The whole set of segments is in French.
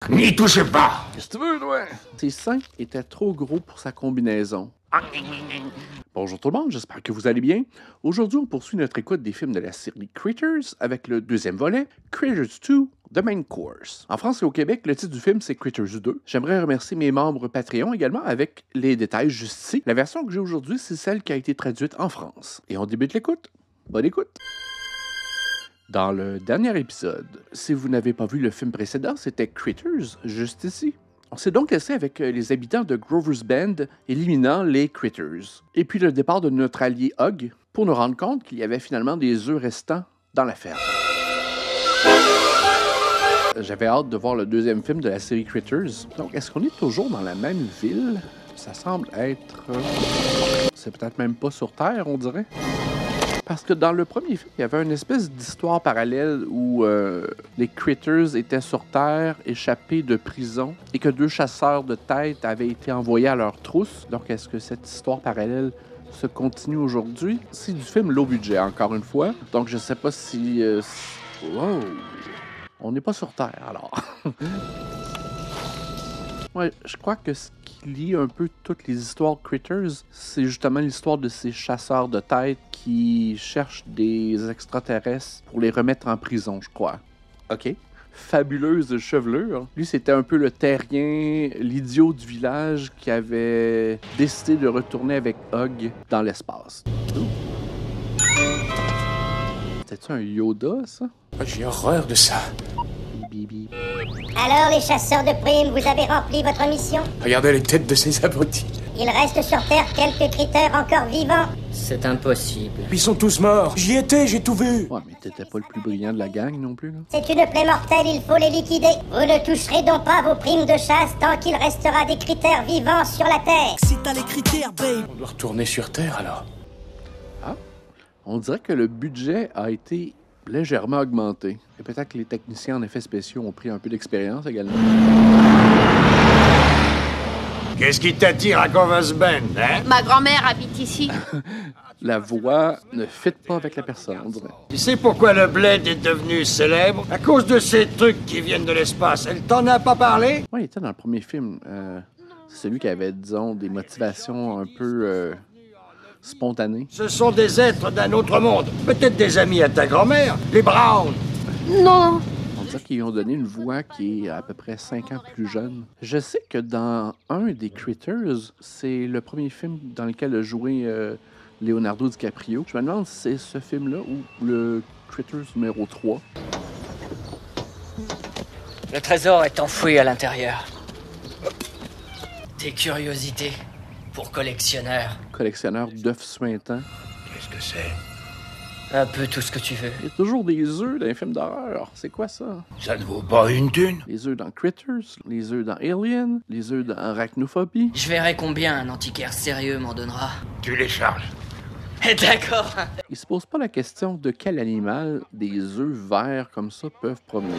N'y touchez pas! Qu'est-ce que tu veux, toi? Ses seins étaient trop gros pour sa combinaison. Bonjour tout le monde, j'espère que vous allez bien. Aujourd'hui, on poursuit notre écoute des films de la série Critters avec le deuxième volet, Critters 2, The Main Course. En France et au Québec, le titre du film, c'est Critters 2. J'aimerais remercier mes membres Patreon également avec les détails juste ici. La version que j'ai aujourd'hui, c'est celle qui a été traduite en France. Et on débute l'écoute. Bonne écoute! Dans le dernier épisode, si vous n'avez pas vu le film précédent, c'était Critters, juste ici. On s'est donc laissé avec les habitants de Grover's Bend éliminant les Critters. Et puis le départ de notre allié Hug pour nous rendre compte qu'il y avait finalement des œufs restants dans la ferme. J'avais hâte de voir le deuxième film de la série Critters. Donc, est-ce qu'on est toujours dans la même ville? Ça semble être... C'est peut-être même pas sur Terre, on dirait. Parce que dans le premier film, il y avait une espèce d'histoire parallèle où les Critters étaient sur Terre, échappés de prison, et que 2 chasseurs de têtes avaient été envoyés à leur trousse. Donc, est-ce que cette histoire parallèle se continue aujourd'hui? C'est du film low budget, encore une fois. Donc, je sais pas si... Wow! On n'est pas sur Terre, alors. Ouais, je crois que ce qui lie un peu toutes les histoires Critters, c'est justement l'histoire de ces chasseurs de têtes qui cherchent des extraterrestres pour les remettre en prison, je crois. OK. Fabuleuse chevelure. Lui, c'était un peu le terrien, l'idiot du village qui avait décidé de retourner avec Hug dans l'espace. C'était-tu un Yoda, ça? J'ai horreur de ça. Bibi. Alors, les chasseurs de primes, vous avez rempli votre mission? Regardez les têtes de ces abrutis. Il reste sur Terre quelques critters encore vivants. C'est impossible. Ils sont tous morts. J'y étais, j'ai tout vu. Ouais, mais t'étais pas le plus brillant de la gang non plus, là. C'est une plaie mortelle, il faut les liquider. Vous ne toucherez donc pas vos primes de chasse tant qu'il restera des critters vivants sur la Terre. Si t'as les critères, babe. On doit retourner sur Terre, alors. Ah, on dirait que le budget a été légèrement augmenté. Et peut-être que les techniciens en effets spéciaux ont pris un peu d'expérience également. Qu'est-ce qui t'attire à Grover's Bend, hein? Ma grand-mère habite ici. La voix ne fit pas avec la personne, on dirait. Tu sais pourquoi le bled est devenu célèbre? À cause de ces trucs qui viennent de l'espace. Elle t'en a pas parlé? Ouais, il était dans le premier film. C'est celui qui avait, disons, des motivations un peu spontanées. Ce sont des êtres d'un autre monde. Peut-être des amis à ta grand-mère, les Browns. Non. On dirait qu'ils ont donné une voix qui est à peu près 5 ans plus jeune. Je sais que dans un des Critters, c'est le premier film dans lequel a joué Leonardo DiCaprio. Je me demande si c'est ce film-là ou le Critters numéro 3. Le trésor est enfoui à l'intérieur. Tes curiosités pour collectionneurs. Collectionneur d'œufs suintants. Qu'est-ce que c'est? Un peu tout ce que tu veux. Il y a toujours des œufs dans les films d'horreur. C'est quoi ça? Ça ne vaut pas une thune. Les œufs dans Critters, les œufs dans Alien, les œufs dans Arachnophobie. Je verrai combien un antiquaire sérieux m'en donnera. Tu les charges. D'accord. Il se pose pas la question de quel animal des œufs verts comme ça peuvent promener.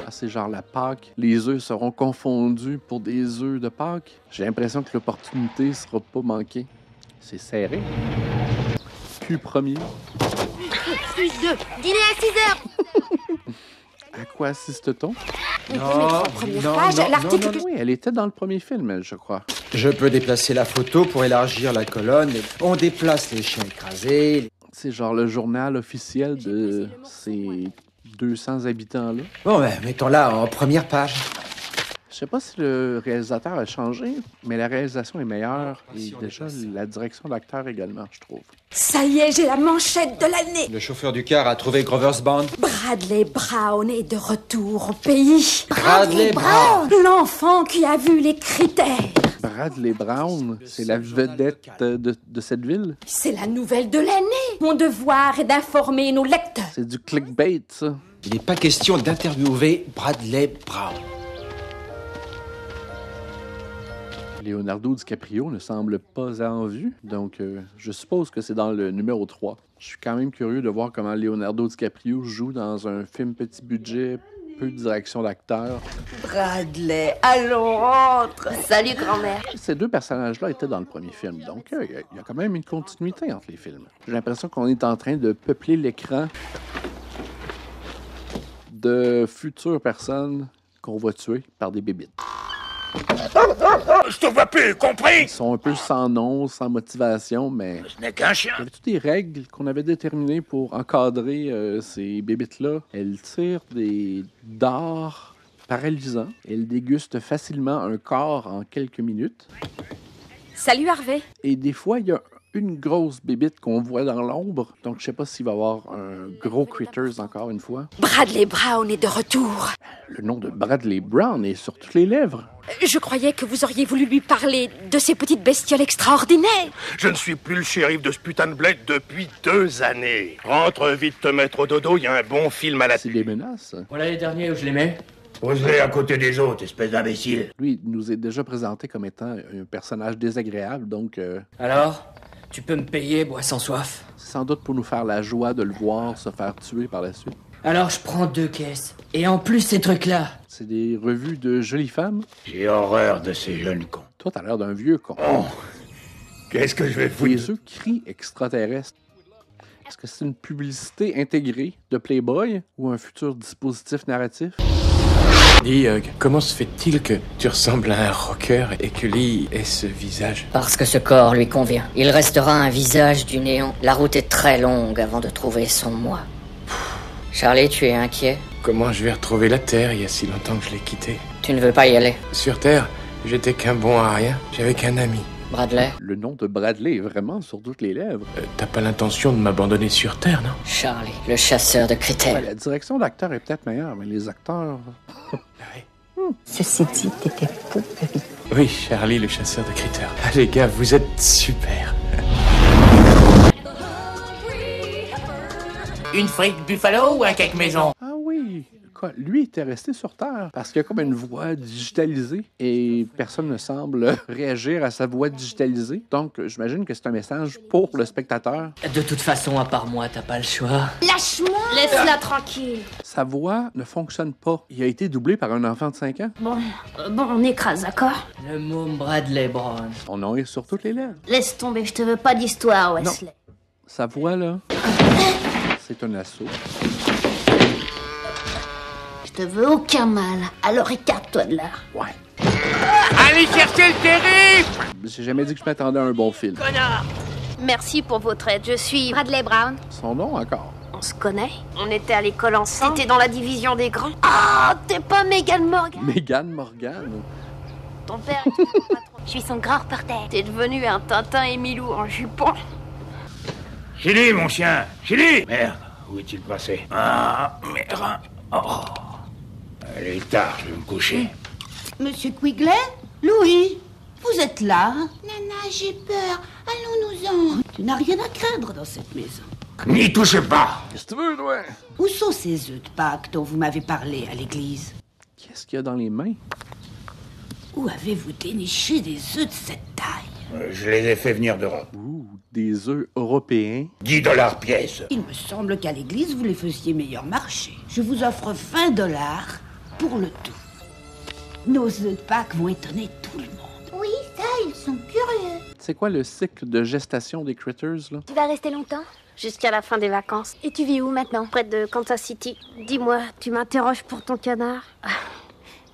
Ah, c'est genre la Pâque. Les œufs seront confondus pour des œufs de Pâques. J'ai l'impression que l'opportunité sera pas manquée. C'est serré. Q premier. Plus 2. Dîner à 6h. À quoi assiste-t-on? Oui, elle était dans le premier film, elle, je crois. Je peux déplacer la photo pour élargir la colonne. On déplace les chiens écrasés. C'est genre le journal officiel de ces 200 habitants-là. Bon, ben, mettons-la en première page. Je sais pas si le réalisateur a changé, mais la réalisation est meilleure et déjà la direction d'acteur également, je trouve. Ça y est, j'ai la manchette de l'année. Le chauffeur du car a trouvé Grover's Bend. Bradley Brown est de retour au pays. Bradley Brown. L'enfant qui a vu les critères. Bradley Brown, c'est la vedette de cette ville. C'est la nouvelle de l'année. Mon devoir est d'informer nos lecteurs. C'est du clickbait, ça. Il n'est pas question d'interviewer Bradley Brown. Leonardo DiCaprio ne semble pas en vue, donc je suppose que c'est dans le numéro 3. Je suis quand même curieux de voir comment Leonardo DiCaprio joue dans un film petit budget, peu de direction d'acteur. Bradley, allons, rentre. Salut, grand-mère. Ces 2 personnages-là étaient dans le premier film, donc il y a quand même une continuité entre les films. J'ai l'impression qu'on est en train de peupler l'écran de futures personnes qu'on va tuer par des bébites. Je te vois plus, compris? Ils sont un peu sans nom, sans motivation, mais Ce n'est qu'un chien. il y avait toutes des règles qu'on avait déterminées pour encadrer ces bébites-là. Elles tirent des dards paralysants. Elles dégustent facilement un corps en quelques minutes. Salut Harvey. Et des fois, il y a une grosse bébite qu'on voit dans l'ombre. Donc, je sais pas s'il va y avoir un gros Critters encore une fois. Bradley Brown est de retour. Le nom de Bradley Brown est sur toutes les lèvres. Je croyais que vous auriez voulu lui parler de ces petites bestioles extraordinaires. Je ne suis plus le shérif de ce putain de bled depuis 2 années. Rentre vite te mettre au dodo, il y a un bon film à la C'est des menaces. Voilà les derniers où je les mets. Pose-les à côté des autres, espèce d'imbécile. Lui, il nous est déjà présenté comme étant un personnage désagréable, donc Alors, tu peux me payer, bois sans soif. c'est sans doute pour nous faire la joie de le voir se faire tuer par la suite. Alors je prends 2 caisses. Et en plus ces trucs-là. C'est des revues de jolies femmes. J'ai horreur de ces jeunes cons. Toi, t'as l'air d'un vieux con. Oh, qu'est-ce que je vais foutre? Les œufs cris extraterrestres. Est-ce que c'est une publicité intégrée de Playboy ou un futur dispositif narratif? Dis, comment se fait-il que tu ressembles à un rocker et que Lee ait ce visage? Parce que ce corps lui convient. Il restera un visage du néant. La route est très longue avant de trouver son moi. Charlie, tu es inquiet? Comment je vais retrouver la Terre? Il y a si longtemps que je l'ai quittée. Tu ne veux pas y aller? Sur Terre, j'étais qu'un bon à rien. J'avais qu'un ami. Bradley? Le nom de Bradley est vraiment sur toutes les lèvres. T'as pas l'intention de m'abandonner sur Terre, non? Charlie, le chasseur de Ouais, critères. la direction d'acteur est peut-être meilleure, mais les acteurs... Ceci dit, t'étais fou de vie. Oui, Charlie, le chasseur de critères. Ah, les gars, vous êtes super. Une frite buffalo ou un cake maison? Ah oui! Quoi, lui était resté sur Terre parce qu'il y a comme une voix digitalisée et personne ne semble réagir à sa voix digitalisée. Donc, j'imagine que c'est un message pour le spectateur. De toute façon, à part moi, t'as pas le choix. Lâche-moi. Laisse-la tranquille. Sa voix ne fonctionne pas. Il a été doublé par un enfant de 5 ans. Bon, on écrase, d'accord? Le môme Bradley Brown. Son nom est sur toutes les lèvres. Laisse tomber, je te veux pas d'histoire, Wesley. Sa voix, là, c'est un assaut. Je te veux aucun mal, alors écarte-toi de là. Ouais. Allez chercher le terrible! J'ai jamais dit que je m'attendais à un bon film. Connard! Merci pour votre aide, je suis Bradley Brown. Son nom encore. On se connaît? On était à l'école ensemble. T'étais dans la division des grands. Ah, t'es pas Megan Morgan? Megan Morgan. Ton père est ton patron. Je suis son grand reporter. T'es devenu un Tintin et Milou en jupon. Chili, mon chien! Chili! Merde, où est-il passé? Ah, merde. Oh. Il est tard, je vais me coucher. Monsieur Quigley? Louis? Vous êtes là? Nana, j'ai peur. Allons-nous-en. Tu n'as rien à craindre dans cette maison. N'y touchez pas! Qu'est-ce que tu veux, toi? Où sont ces œufs de Pâques dont vous m'avez parlé à l'église? Qu'est-ce qu'il y a dans les mains? Où avez-vous déniché des œufs de cette taille? Je les ai fait venir d'Europe. Ouh, des œufs européens. 10 $ pièce. Il me semble qu'à l'église, vous les faisiez meilleur marché. Je vous offre 20 $ pour le tout. Nos œufs de Pâques vont étonner tout le monde. Oui, ça, ils sont curieux. C'est quoi le cycle de gestation des critters, là? Tu vas rester longtemps? Jusqu'à la fin des vacances. Et tu vis où maintenant? Près de Kansas City. Dis-moi, tu m'interroges pour ton canard?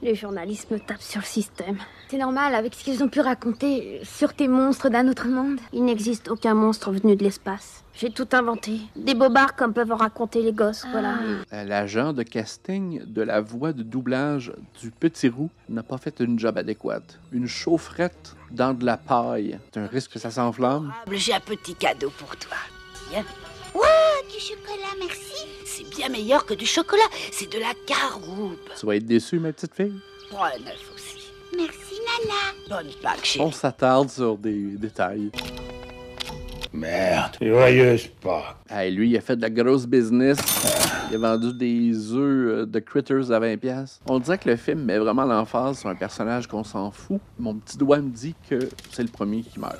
Les journalistes me tapent sur le système. C'est normal avec ce qu'ils ont pu raconter sur tes monstres d'un autre monde. Il n'existe aucun monstre venu de l'espace. J'ai tout inventé. Des bobards comme peuvent en raconter les gosses, voilà. L'agent de casting de la voix de doublage du Petit Roux n'a pas fait une job adéquate. Une chaufferette dans de la paille. C'est un risque que ça s'enflamme. J'ai un petit cadeau pour toi. Tiens. Wow, du chocolat, merci. C'est bien meilleur que du chocolat. C'est de la caroube. Tu vas être déçue, ma petite fille? Prends un œuf aussi. Merci, Nana. Bonne Pâques, chérie. On s'attarde sur des détails. Merde. Joyeuse Pâques. Hey, lui, il a fait de la grosse business. Il a vendu des œufs de critters à 20$. On dirait que le film met vraiment l'emphase sur un personnage qu'on s'en fout. Mon petit doigt me dit que c'est le premier qui meurt.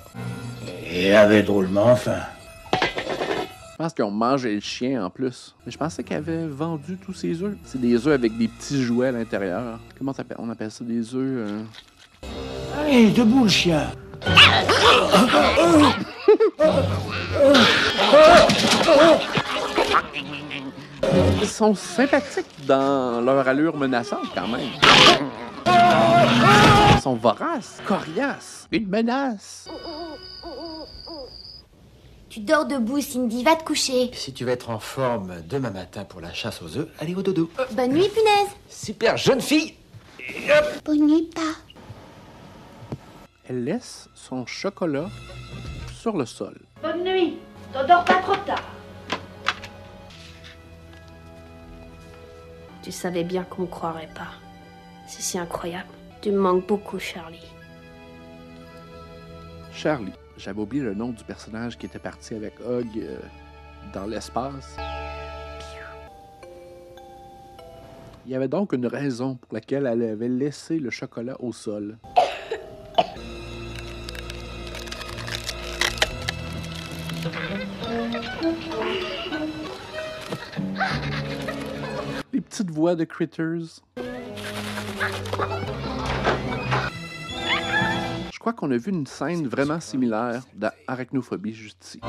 Et avait drôlement faim. Je pense qu'ils ont mangé le chien en plus. Mais je pensais qu'ils avaient vendu tous ces œufs. C'est des œufs avec des petits jouets à l'intérieur. Comment on appelle ça? Des œufs... Allez, debout le chien. Ils sont sympathiques dans leur allure menaçante, quand même. Ils sont voraces, coriaces, une menace. Tu dors debout, Cindy, va te coucher. Si tu veux être en forme demain matin pour la chasse aux œufs, allez au dodo. Bonne nuit, punaise. Super jeune fille. Bonne nuit, pas. Elle laisse son chocolat sur le sol. Bonne nuit. T'endors pas trop tard. Tu savais bien qu'on me croirait pas. C'est si incroyable. Tu me manques beaucoup, Charlie. Charlie. J'avais oublié le nom du personnage qui était parti avec Hug dans l'espace. Il y avait donc une raison pour laquelle elle avait laissé le chocolat au sol. Les petites voix de Critters. Je crois qu'on a vu une scène vraiment similaire dans Arachnophobie juste ici.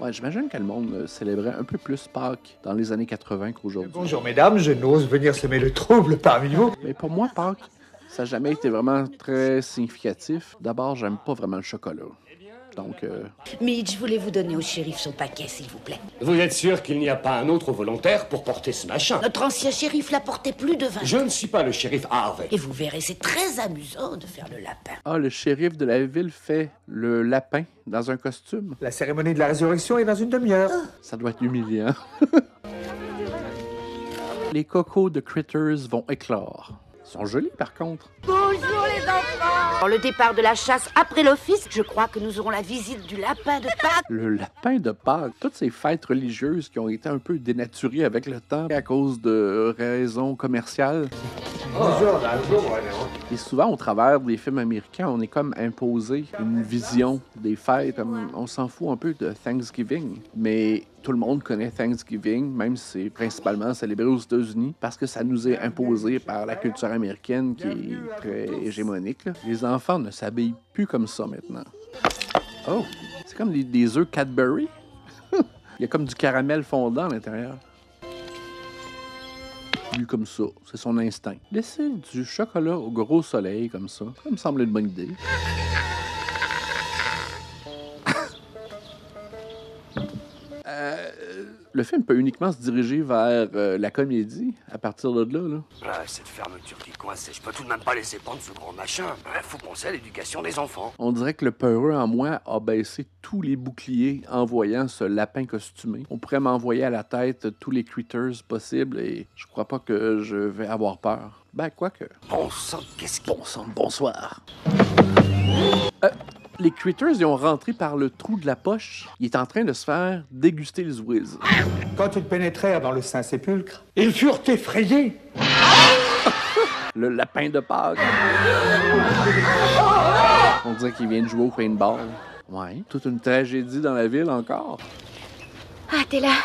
Ouais, j'imagine que le monde célébrait un peu plus Pâques dans les années 80 qu'aujourd'hui. Bonjour mesdames, je n'ose venir semer le trouble parmi vous. Mais pour moi, Pâques, ça n'a jamais été vraiment très significatif. D'abord, j'aime pas vraiment le chocolat. Donc, Midge, voulez-vous donner au shérif son paquet, s'il vous plaît? Vous êtes sûr qu'il n'y a pas un autre volontaire pour porter ce machin? Notre ancien shérif l'a porté plus de 20 ans. Je ne suis pas le shérif Harvey. Et vous verrez, c'est très amusant de faire le lapin. Ah, le shérif de la ville fait le lapin dans un costume. La cérémonie de la résurrection est dans une demi-heure. Ça doit être humiliant. Les cocos de Critters vont éclore. Ils sont jolis, par contre. Bonjour les enfants! Pour le départ de la chasse après l'office, je crois que nous aurons la visite du lapin de Pâques. Le lapin de Pâques, toutes ces fêtes religieuses qui ont été un peu dénaturées avec le temps à cause de raisons commerciales. Et souvent, au travers des films américains, on est comme imposé une vision des fêtes, comme on s'en fout un peu de Thanksgiving. Mais tout le monde connaît Thanksgiving, même si c'est principalement célébré aux États-Unis, parce que ça nous est imposé par la culture américaine qui est très hégémonique, là. Les enfants ne s'habillent plus comme ça maintenant. Oh, c'est comme des œufs Cadbury. Il y a comme du caramel fondant à l'intérieur. Lui comme ça, c'est son instinct. Laisser du chocolat au gros soleil comme ça me semble une bonne idée. Le film peut uniquement se diriger vers la comédie à partir de là. Ah, cette fermeture qui coince, je peux tout de même pas laisser prendre ce gros machin. Faut penser à l'éducation des enfants. On dirait que le peureux en moi a baissé tous les boucliers en voyant ce lapin costumé. On pourrait m'envoyer à la tête tous les critters possibles et je crois pas que je vais avoir peur. Ben, quoique. Bon sang, qu'est-ce que... Bon sang, bonsoir. Les critters, ils ont rentré par le trou de la poche. Il est en train de se faire déguster les whiz. Quand ils pénétrèrent dans le Saint-Sépulcre, ils furent effrayés. Le lapin de Pâques. On dirait qu'il vient de jouer au paintball. Ouais, toute une tragédie dans la ville encore. Ah, t'es là.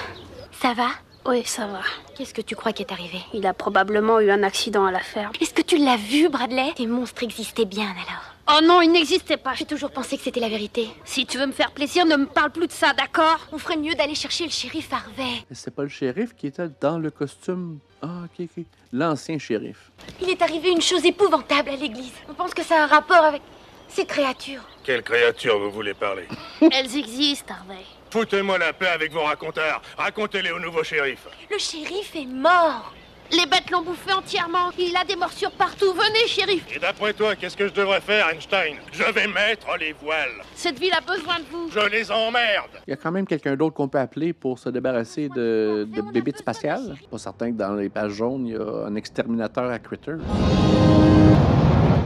Ça va? Oui, ça va. Qu'est-ce que tu crois qui est arrivé? Il a probablement eu un accident à la ferme. Est-ce que tu l'as vu, Bradley? Tes monstres existaient bien, alors. Oh non, il n'existait pas. J'ai toujours pensé que c'était la vérité. Si tu veux me faire plaisir, ne me parle plus de ça, d'accord? On ferait mieux d'aller chercher le shérif Harvey. C'est pas le shérif qui était dans le costume. Ah, ok. L'ancien shérif. Il est arrivé une chose épouvantable à l'église. On pense que ça a un rapport avec ces créatures. Quelle créature vous voulez parler? Elles existent, Harvey. Foutez-moi la paix avec vos raconteurs. Racontez-les au nouveau shérif. Le shérif est mort. Les bêtes l'ont bouffé entièrement. Il a des morsures partout. Venez, shérif. Et d'après toi, qu'est-ce que je devrais faire, Einstein? Je vais mettre les voiles. Cette ville a besoin de vous. Je les emmerde. Il y a quand même quelqu'un d'autre qu'on peut appeler pour se débarrasser de bébites spatiales. Pas certain que dans les pages jaunes, il y a un exterminateur à critters.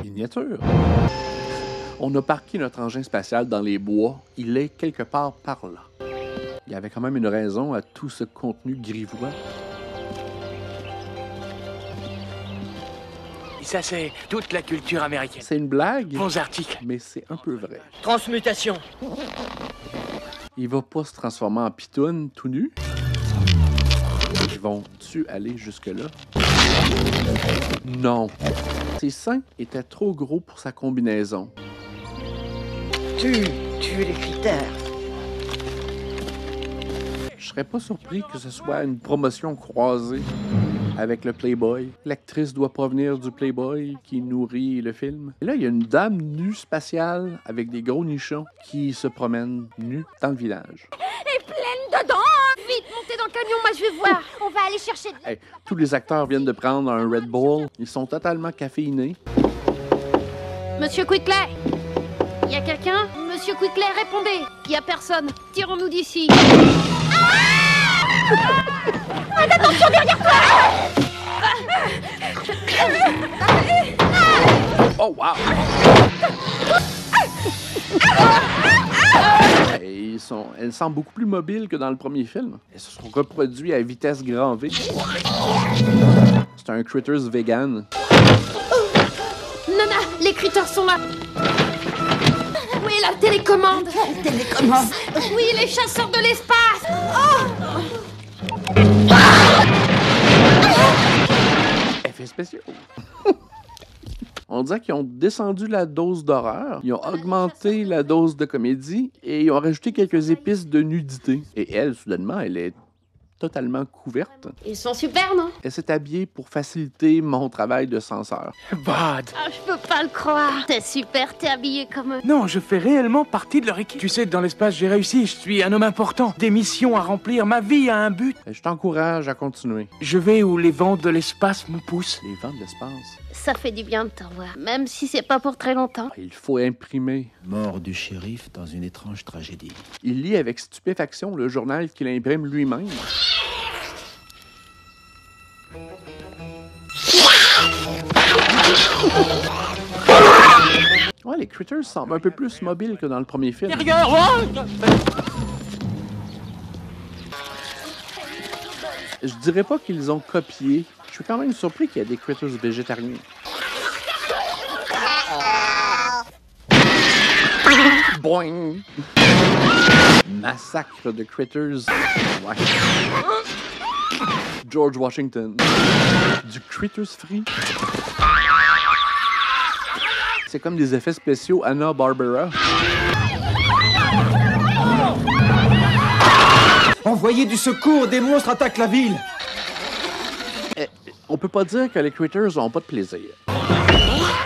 Miniature. On a parqué notre engin spatial dans les bois. Il est quelque part par là. Il y avait quand même une raison à tout ce contenu grivois. Ça, c'est toute la culture américaine. C'est une blague. Bons articles. Mais c'est un peu vrai. Transmutation. Il va pas se transformer en pitoune tout nu. Ils vont-tu aller jusque-là? Non. Ses seins étaient trop gros pour sa combinaison. Tu es les critères. Je serais pas surpris que ce soit une promotion croisée avec le Playboy. L'actrice doit provenir du Playboy qui nourrit le film. Et là, il y a une dame nue spatiale avec des gros nichons qui se promène nue dans le village. Et pleine dedans. Vite, montez dans le camion, moi je vais voir. On va aller chercher... Hey, tous les acteurs viennent de prendre un Red Bull. Ils sont totalement caféinés. Monsieur Quickly, il y a quelqu'un? Monsieur Quickly, répondez. Il y a personne. Tirons-nous d'ici. Attention derrière toi. Oh, wow! Elles sont beaucoup plus mobiles que dans le premier film. Elles se sont reproduites à vitesse grand V. C'est un Critters vegan. Nana, les critters sont là. Oui, la télécommande. Télécommande. Oui, les chasseurs de l'espace. Effets spéciaux. On dirait qu'ils ont descendu la dose d'horreur, ils ont augmenté la dose de comédie et ils ont rajouté quelques épices de nudité. Et elle, soudainement, elle est totalement couverte. Ils sont super, non? Elle s'est habillée pour faciliter mon travail de censeur. Bud. Ah, je peux pas le croire. T'es super, t'es habillé comme eux. Non, je fais réellement partie de leur équipe. Tu sais, dans l'espace, j'ai réussi. Je suis un homme important. Des missions à remplir. Ma vie a un but. Je t'encourage à continuer. Je vais où les vents de l'espace me poussent. Les vents de l'espace? Ça fait du bien de te revoir, même si c'est pas pour très longtemps. Il faut imprimer. Mort du shérif dans une étrange tragédie. Il lit avec stupéfaction le journal qu'il imprime lui-même. Ouais, les Critters semblent un peu plus mobiles que dans le premier film. Je dirais pas qu'ils ont copié. Je suis quand même surpris qu'il y ait des Critters végétariens. Boing! Massacre de Critters. Ouais. George Washington. Du Critters free. C'est comme des effets spéciaux Hanna-Barbera. Envoyez du secours, des monstres attaquent la ville. On peut pas dire que les Critters ont pas de plaisir.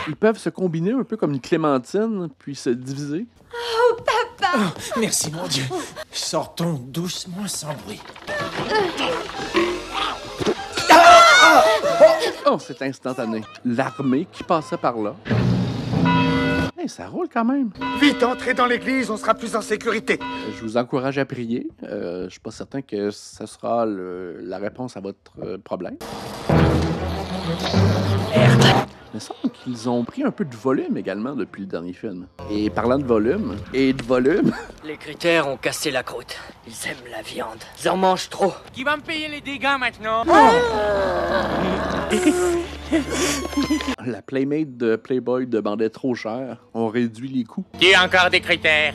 Ils peuvent se combiner un peu comme une clémentine, puis se diviser. Oh, papa! Oh, merci, mon Dieu. Sortons doucement, sans bruit. Oh, c'est instantané. L'armée qui passait par là. Hey, ça roule quand même. Vite, entrez dans l'église, on sera plus en sécurité. Je vous encourage à prier. Je suis pas certain que ce sera la réponse à votre problème. Il me semble qu'ils ont pris un peu de volume également depuis le dernier film. Et parlant de volume, Les Critters ont cassé la croûte. Ils aiment la viande. Ils en mangent trop. Qui va me payer les dégâts maintenant? La Playmate de Playboy demandait trop cher. On réduit les coûts. Il y a encore des Critters.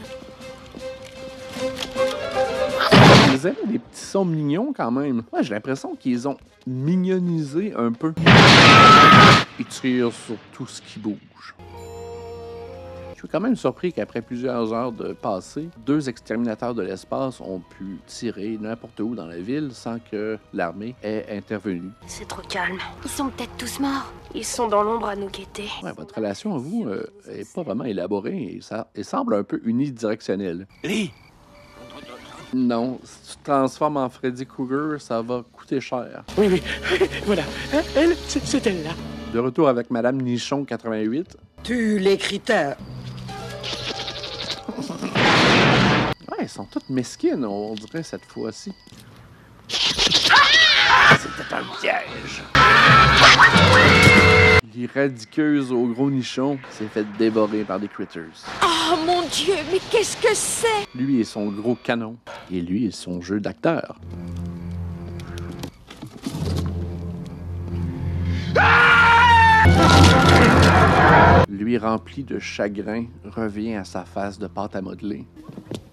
Ils avaient des petits sons mignons quand même. Ouais, j'ai l'impression qu'ils ont mignonisé un peu. Ils tirent sur tout ce qui bouge. Je suis quand même surpris qu'après plusieurs heures de passé, 2 exterminateurs de l'espace ont pu tirer n'importe où dans la ville sans que l'armée ait intervenu. C'est trop calme. Ils sont peut-être tous morts. Ils sont dans l'ombre à nous guetter. Ouais, votre relation à vous est pas vraiment élaborée et semble un peu unidirectionnelle. Lee! Non, si tu te transformes en Freddy Krueger, ça va coûter cher. Oui, voilà. Elle, c'est elle-là. De retour avec Madame Nichon, 88. Tue les Critters. Ouais, elles sont toutes mesquines, on dirait, cette fois-ci. C'était un piège. L'iradiqueuse au gros nichon s'est fait dévorer par des Critters. Oh mon Dieu, mais qu'est-ce que c'est? Lui et son gros canon. Et lui et son jeu d'acteur. Lui rempli de chagrin revient à sa face de pâte à modeler.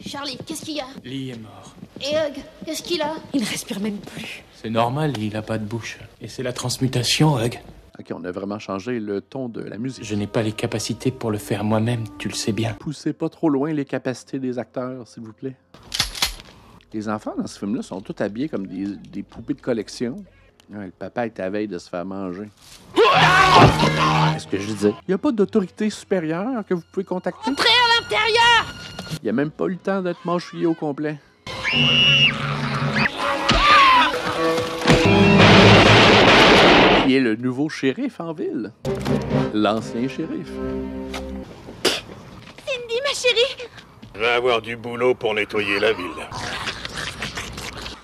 Charlie, qu'est-ce qu'il y a? Lee est mort. Et Hug, qu'est-ce qu'il a? Il respire même plus. C'est normal, il a pas de bouche. Et c'est la transmutation, Hug. Ok, on a vraiment changé le ton de la musique. Je n'ai pas les capacités pour le faire moi-même, tu le sais bien. Poussez pas trop loin les capacités des acteurs, s'il vous plaît. Les enfants dans ce film-là sont tous habillés comme des poupées de collection. Ouais, le papa est à veille de se faire manger. Qu'est-ce que je disais? Il n'y a pas d'autorité supérieure que vous pouvez contacter? Entrez à l'intérieur! Il n'a même pas eu le temps d'être mâchouillé au complet. Qui est le nouveau shérif en ville? L'ancien shérif. Cindy, ma chérie! Je vais avoir du boulot pour nettoyer la ville.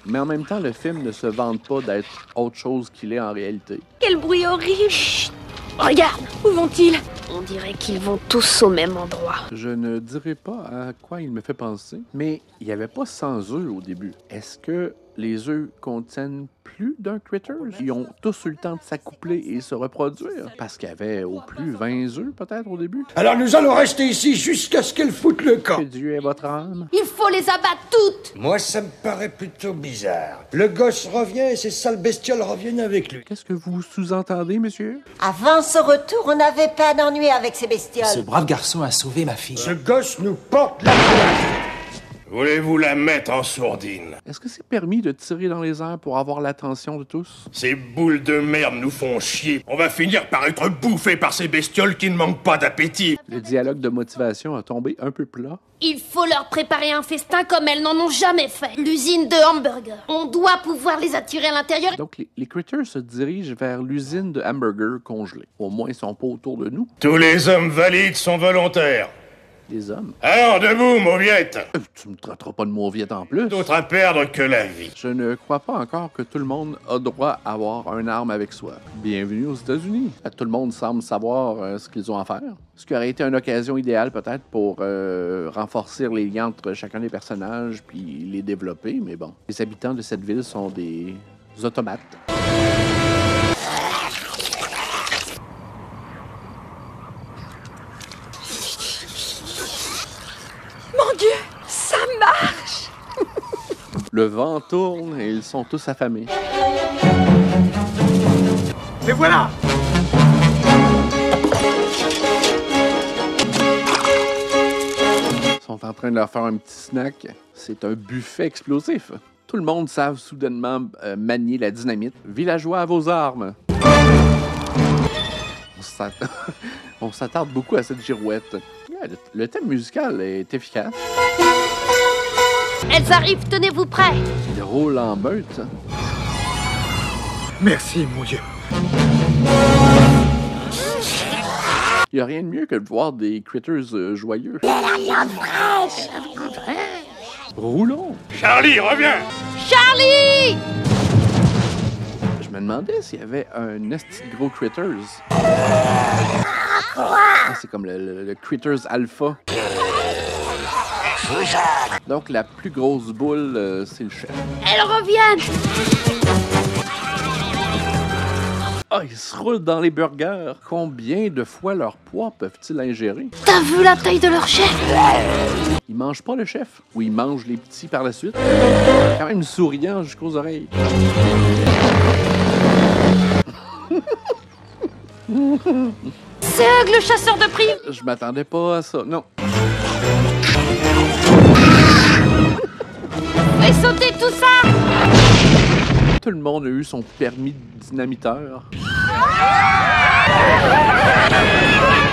Mais en même temps, le film ne se vante pas d'être autre chose qu'il est en réalité. Quel bruit horrible! Chut! Regarde! Où vont-ils? On dirait qu'ils vont tous au même endroit. Je ne dirais pas à quoi il me fait penser, mais il n'y avait pas 100 œufs au début. Est-ce que les œufs contiennent plus d'un critter? Ils ont tous eu le temps de s'accoupler et se reproduire? Parce qu'il y avait au plus 20 œufs peut-être au début. Alors nous allons rester ici jusqu'à ce qu'elle foute le camp. Que Dieu ait votre âme. Il faut les abattre toutes! Moi, ça me paraît plutôt bizarre. Le gosse revient et ces sales bestioles reviennent avec lui. Qu'est-ce que vous sous-entendez, monsieur? Avant ce retour, on n'avait pas d'ennui avec ces bestioles. Ce brave garçon a sauvé ma fille. Ce gosse nous porte la Voulez-vous la mettre en sourdine? Est-ce que c'est permis de tirer dans les airs pour avoir l'attention de tous? Ces boules de merde nous font chier. On va finir par être bouffés par ces bestioles qui ne manquent pas d'appétit. Le dialogue de motivation a tombé un peu plat. Il faut leur préparer un festin comme elles n'en ont jamais fait. L'usine de hamburgers. On doit pouvoir les attirer à l'intérieur. Donc, les critters se dirigent vers l'usine de hamburgers congelés. Au moins, ils sont pas autour de nous. Tous les hommes valides sont volontaires. Les hommes? Alors, debout, mauviette! Tu me traiteras pas de mauviette en plus. D'autre à perdre que la vie. Je ne crois pas encore que tout le monde a droit à avoir une arme avec soi. Bienvenue aux États-Unis. Tout le monde semble savoir ce qu'ils ont à faire. Ce qui aurait été une occasion idéale peut-être pour renforcer les liens entre chacun des personnages puis les développer, mais bon. Les habitants de cette ville sont des automates. Mon Dieu, ça marche! Le vent tourne et ils sont tous affamés. Et voilà! Ils sont en train de leur faire un petit snack. C'est un buffet explosif. Tout le monde savent soudainement manier la dynamite. Villageois à vos armes. On s'attarde beaucoup à cette girouette. Le thème musical est efficace. Elles arrivent, tenez-vous prêts! Il roule en meute. Merci, mon Dieu. Il n'y a rien de mieux que de voir des critters joyeux. De la viande fraîche! Roulons! Charlie, reviens! Charlie! Je me demandais s'il y avait un esti de gros critters. C'est comme le critters alpha. Donc la plus grosse boule, c'est le chef. Elles reviennent! Ah, ils se roulent dans les burgers. Combien de fois leur poids peuvent-ils ingérer? T'as vu la taille de leur chef? Ils mangent pas le chef, ou ils mangent les petits par la suite. Quand même souriant jusqu'aux oreilles. C'est Hug, le chasseur de primes! Je m'attendais pas à ça, non. Fais sauter tout ça! Tout le monde a eu son permis de dynamiteur.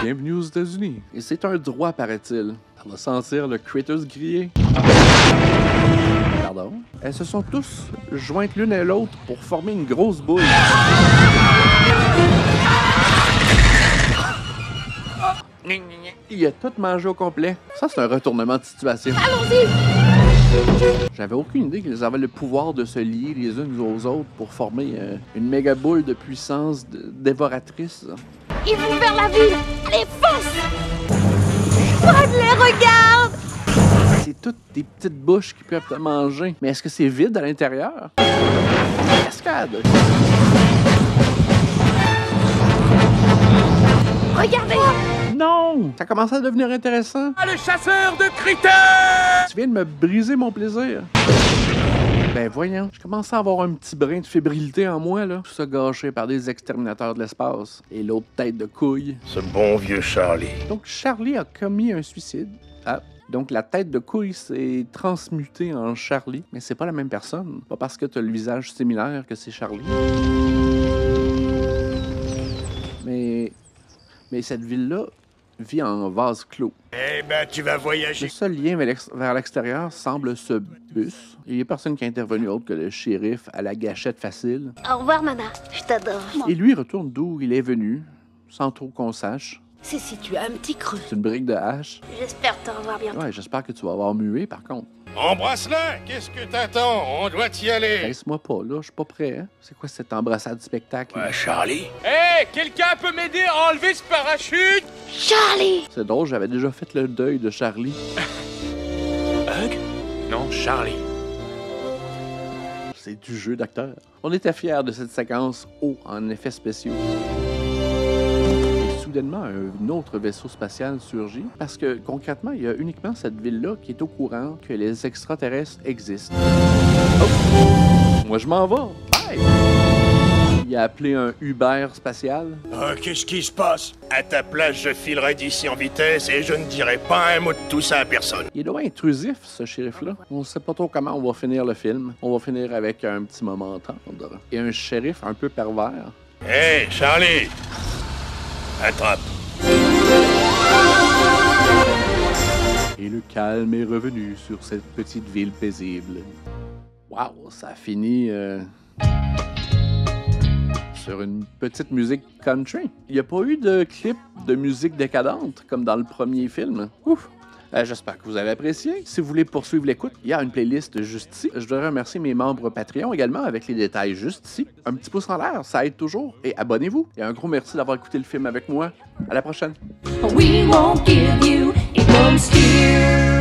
Bienvenue aux États-Unis. Et c'est un droit, paraît-il. On va sentir le critters grillé. Pardon. Elles se sont tous jointes l'une à l'autre pour former une grosse boule. Il a tout mangé au complet. Ça, c'est un retournement de situation. Allons-y! J'avais aucune idée qu'ils avaient le pouvoir de se lier les unes aux autres pour former une méga boule de puissance dévoratrice. Ils vont vers la ville! Allez, fonce! Les regarde! C'est toutes des petites bouches qui peuvent te manger. Mais est-ce que c'est vide à l'intérieur? Cascade! Regardez! Non! Ça commence à devenir intéressant. Ah, le chasseur de critters! Tu viens de me briser mon plaisir. Ben voyons, je commence à avoir un petit brin de fébrilité en moi, là. Tout ça gâché par des exterminateurs de l'espace. Et l'autre tête de couille. Ce bon vieux Charlie. Donc Charlie a commis un suicide. Ah, Donc la tête de couille s'est transmutée en Charlie, mais c'est pas la même personne. Pas parce que tu as le visage similaire que c'est Charlie. Mais cette ville-là vit en vase clos. Eh ben, tu vas voyager. Le seul lien vers l'extérieur semble ce bus. Il n'y a personne qui est intervenu autre que le shérif à la gâchette facile. Au revoir, Nana. Je t'adore. Et lui retourne d'où il est venu, sans trop qu'on sache. C'est si tu as un petit creux. C'est une brique de hache. J'espère te revoir bientôt. Ouais, j'espère que tu vas avoir mué, par contre. Embrasse-la! Qu'est-ce que t'attends? On doit y aller! Laisse-moi pas, là, je suis pas prêt, hein? C'est quoi cette embrassade du spectacle? Ouais, Charlie? Hé, quelqu'un peut m'aider à enlever ce parachute? Charlie! C'est drôle, j'avais déjà fait le deuil de Charlie. Hug? Non, Charlie. C'est du jeu d'acteur. On était fiers de cette séquence haut en effets spéciaux. Soudainement, un autre vaisseau spatial surgit parce que, concrètement, il y a uniquement cette ville-là qui est au courant que les extraterrestres existent. Oh! Moi, je m'en vais! Bye! Il a appelé un Uber spatial. Qu'est-ce qui se passe? À ta place, je filerai d'ici en vitesse et je ne dirai pas un mot de tout ça à personne. Il est dommage intrusif, ce shérif-là. On ne sait pas trop comment on va finir le film. On va finir avec un petit moment tendre. Et un shérif un peu pervers. Hé, Charlie! Attrape. Et le calme est revenu sur cette petite ville paisible. Waouh, ça a fini sur une petite musique country. Il n'y a pas eu de clip de musique décadente comme dans le premier film. Ouf! J'espère que vous avez apprécié. Si vous voulez poursuivre l'écoute, il y a une playlist juste ici. Je voudrais remercier mes membres Patreon également avec les détails juste ici. Un petit pouce en l'air, ça aide toujours. Et abonnez-vous. Et un gros merci d'avoir écouté le film avec moi. À la prochaine. We won't give you a bump steer.